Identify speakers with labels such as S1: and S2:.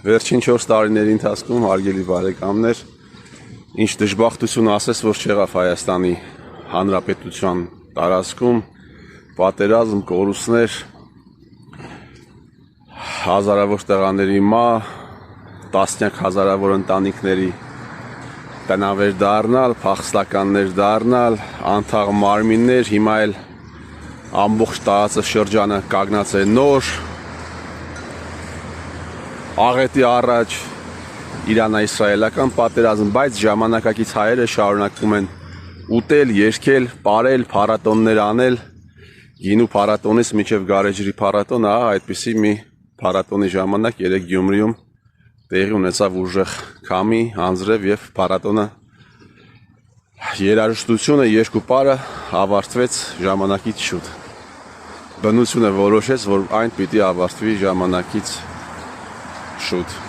S1: Վերջին 4 տարիների ընթացքում հարգելի բարեկամներ, ինչ դժբախտություն ասես, որ չեղավ Հայաստանի Հանրապետության տարածքում պատերազմ, կորուստներ, հազարավոր տղաների մահ, տասնյակ հազարավոր ընտանիքների տնավեր դառնալ, փախստականներ դառնալ, անթաղ մարմիններ, հիմա էլ ամբողջ տարածաշրջանը կանգնած է նոր աղետի առաջ Իրано-իսրայելական պատերազմ, բայց ժամանակակից հայերը շարունակում են ուտել, երգել, պարել, փառատոններ անել, գինու փառատոնից մինչև գարեջրի փառատոնը, այդպիսի մի փառատոնի ժամանակ երեք Գյումրիում տեղի ունեցավ ուժեղ քամի, անձրև եւ փառատոնը երաժշտությունը երկու պարը ավարտվեց ժամանակից շուտ։ Բնությունը որոշեց, որ այն պիտի ավարտվի ժամանակից շուտ։